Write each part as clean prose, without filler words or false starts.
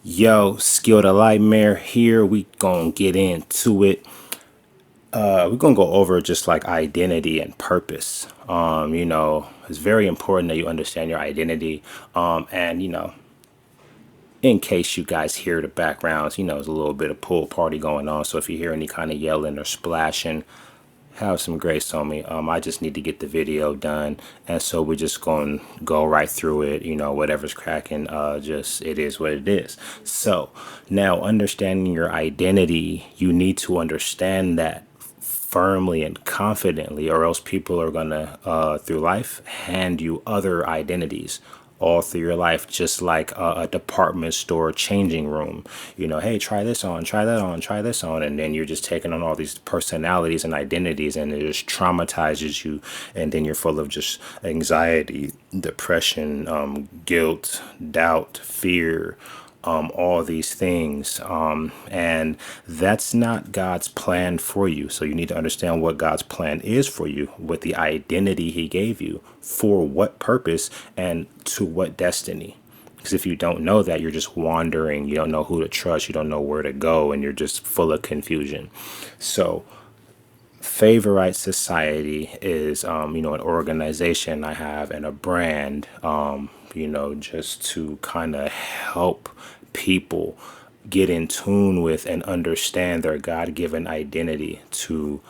Yo, Skilled Nightmare here. We gonna get into it. We're gonna go over just like identity and purpose. It's very important that you understand your identity. And in case you guys hear the backgrounds, there's a little bit of pool party going on. So if you hear any kind of yelling or splashing, have some grace on me. I just need to get the video done, and so we're just going to go right through it. Whatever's cracking, just it is what it is. So now, understanding your identity, you need to understand that firmly and confidently, or else people are gonna, through life, hand you other identities all through your life, just like a department store changing room. Hey, try this on, try that on, try this on. And then you're just taking on all these personalities and identities, and it just traumatizes you. And then you're full of just anxiety, depression, guilt, doubt, fear, all these things. And that's not God's plan for you. So you need to understand what God's plan is for you, with the identity he gave you, for what purpose and to what destiny. Because if you don't know that, you're just wandering. You don't know who to trust. You don't know where to go, and you're just full of confusion. So Favorite Society is, an organization I have and a brand, just to kind of help people get in tune with and understand their God-given identity, to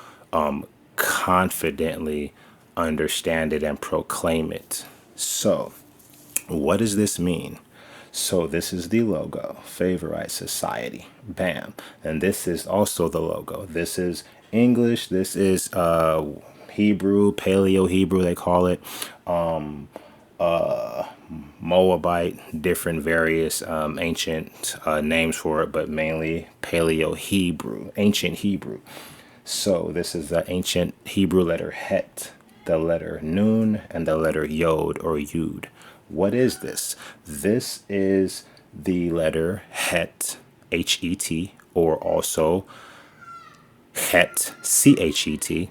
confidently understand it and proclaim it. So, what does this mean? So this is the logo, Favorite Society. Bam. And this is also the logo. This is English. This is Hebrew, Paleo Hebrew, they call it. Moabite, different various ancient names for it, but mainly Paleo Hebrew, ancient Hebrew. So this is the ancient Hebrew letter Het, the letter Nun, and the letter Yod or Yud. What is this? This is the letter Het, H-E-T, or also Het, C-H-E-T.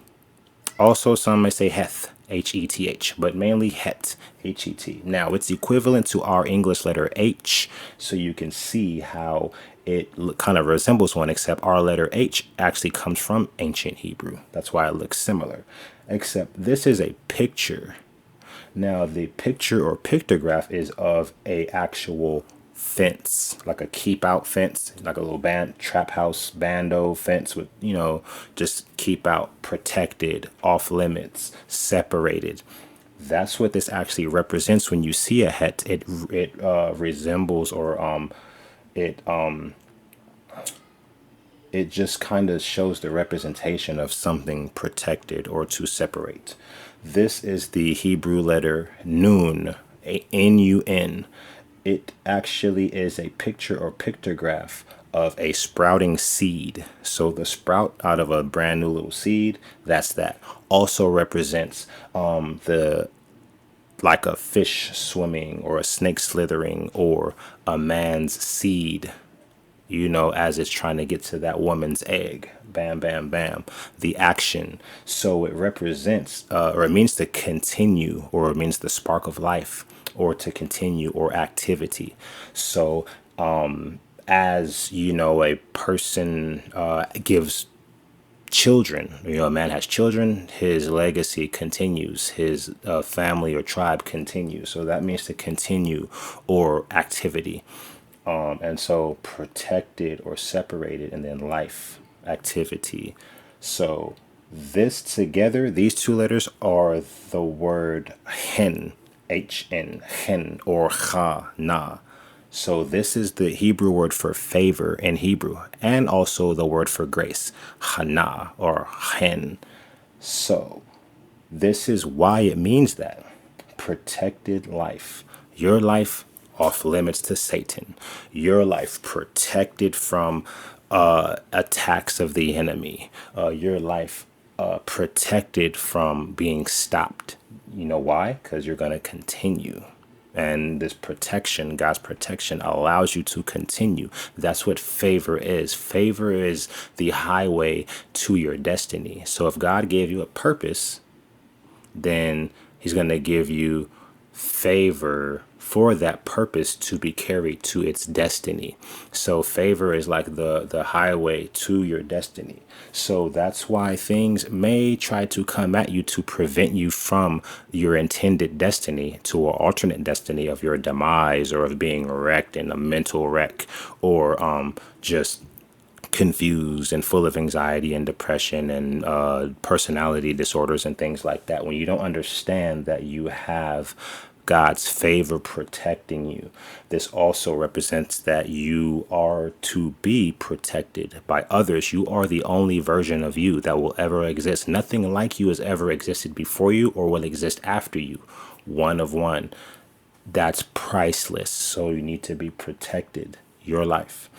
Also, some may say Heth, H-E-T-H, but mainly Het, H-E-T. Now, it's equivalent to our English letter H, so you can see how it kind of resembles one, except our letter H actually comes from ancient Hebrew. That's why it looks similar. Except this is a picture. Now, the picture or pictograph is of a actual fence, like a keep out fence, like a little trap house bando fence with, just keep out, protected, off limits, separated. That's what this actually represents. When you see a het, it resembles, or it just kind of shows the representation of something protected or to separate. This is the Hebrew letter Nun, N-U-N. It actually is a picture or pictograph of a sprouting seed. So the sprout out of a brand new little seed, that's that. Also represents the like a fish swimming or a snake slithering or a man's seed, as it's trying to get to that woman's egg. Bam, bam, bam. The action. So it represents, or it means to continue, or it means the spark of life, or to continue, or activity. So, as a person gives children, a man has children, his legacy continues, his family or tribe continues. So that means to continue, or activity. And so protected or separated, and then life, activity. So this together, these two letters are the word hen, H-N, hen, or cha-na. So this is the Hebrew word for favor in Hebrew, and also the word for grace, hana or hen. So this is why it means that. Protected life. Your life off limits to Satan. Your life protected from attacks of the enemy. Your life protected from being stopped. You know why? Because you're going to continue. And this protection, God's protection, allows you to continue. That's what favor is. Favor is the highway to your destiny. So if God gave you a purpose, then he's going to give you favor for that purpose to be carried to its destiny. So favor is like the highway to your destiny. So that's why things may try to come at you to prevent you from your intended destiny to an alternate destiny of your demise or of being wrecked in a mental wreck, or just confused and full of anxiety and depression and personality disorders and things like that. When you don't understand that you have God's favor protecting you, this also represents that you are to be protected by others. You are the only version of you that will ever exist. Nothing like you has ever existed before you or will exist after you. One of one. That's priceless. So you need to be protected. Your life.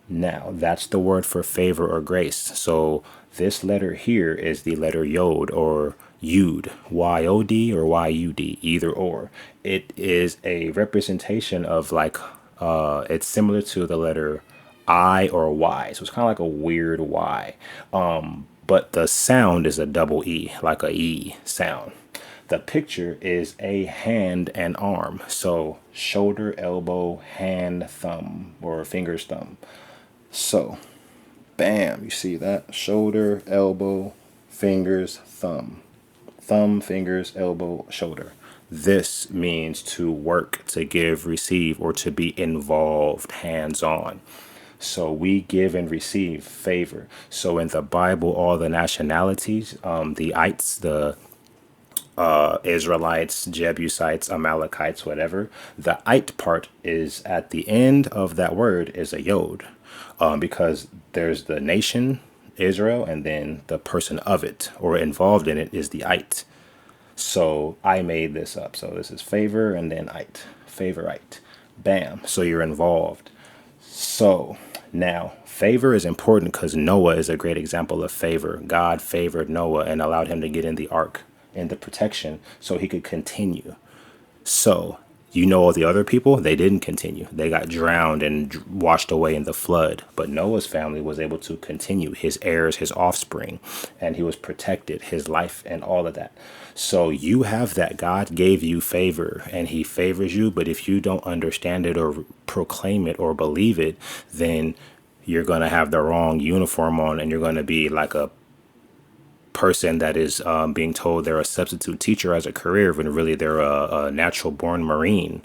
Now, that's the word for favor or grace. So this letter here is the letter Yod or Yud, Y-O-D or Y-U-D, either or. It is a representation of like, it's similar to the letter I or Y. So it's kind of like a weird Y. But the sound is a double E, like a E sound. The picture is a hand and arm. So shoulder, elbow, hand, thumb, or fingers, thumb. So, bam, you see that? Shoulder, elbow, fingers, thumb. Thumb, fingers, elbow, shoulder. This means to work, to give, receive, or to be involved, hands on. So we give and receive favor. So in the Bible, all the nationalities, the ites, the Israelites, Jebusites, Amalekites, whatever. The it part is at the end of that word is a yod, because there's the nation Israel, and then the person of it or involved in it is the it. So I made this up. So this is favor and then it, favorite. Bam. So you're involved. So now favor is important because Noah is a great example of favor. God favored Noah and allowed him to get in the ark and the protection so he could continue. So, you know, all the other people, they didn't continue. They got drowned and washed away in the flood. But Noah's family was able to continue, his heirs, his offspring, and he was protected, his life and all of that. So you have that. God gave you favor and he favors you. But if you don't understand it or proclaim it or believe it, then you're going to have the wrong uniform on and you're going to be like a person that is being told they're a substitute teacher as a career when really they're a natural born Marine.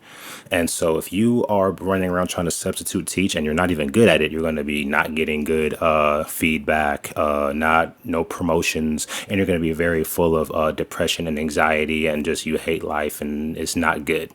And so if you are running around trying to substitute teach and you're not even good at it, you're going to be not getting good feedback, no promotions, and you're going to be very full of depression and anxiety and just you hate life and it's not good.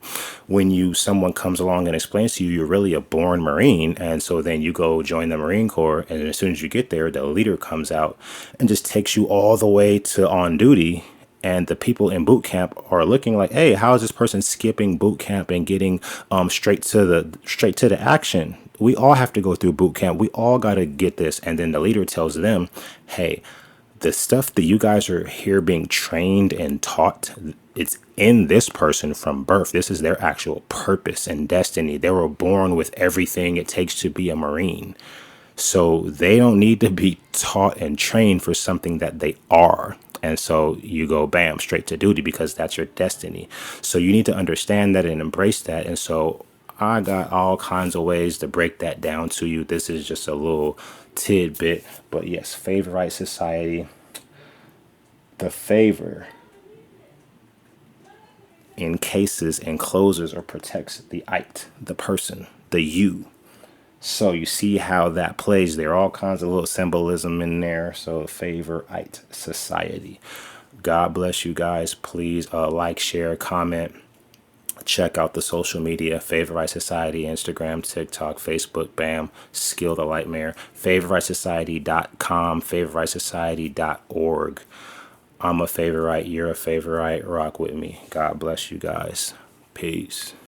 When someone comes along and explains to you you're really a born Marine, and so then you go join the Marine Corps, and as soon as you get there, the leader comes out and just takes you all the way to on duty, and the people in boot camp are looking like, hey, how is this person skipping boot camp and getting straight to the action? We all have to go through boot camp. We all got to get this. And then the leader tells them, hey, the stuff that you guys are here being trained and taught, it's in this person from birth. This is their actual purpose and destiny. They were born with everything it takes to be a Marine. So they don't need to be taught and trained for something that they are. And so you go, bam, straight to duty because that's your destiny. So you need to understand that and embrace that. And so I got all kinds of ways to break that down to you. This is just a little tidbit. But yes, favorite society. The favor encases, encloses, or protects the it, the person, the you. So you see how that plays. There are all kinds of little symbolism in there. So favorite society. God bless you guys. Please like, share, comment. Check out the social media, Favorite Society, Instagram, TikTok, Facebook, bam, Skill the Lightmare, favoritesociety.com, favoritesociety.org. I'm a favorite, you're a favorite, rock with me. God bless you guys. Peace.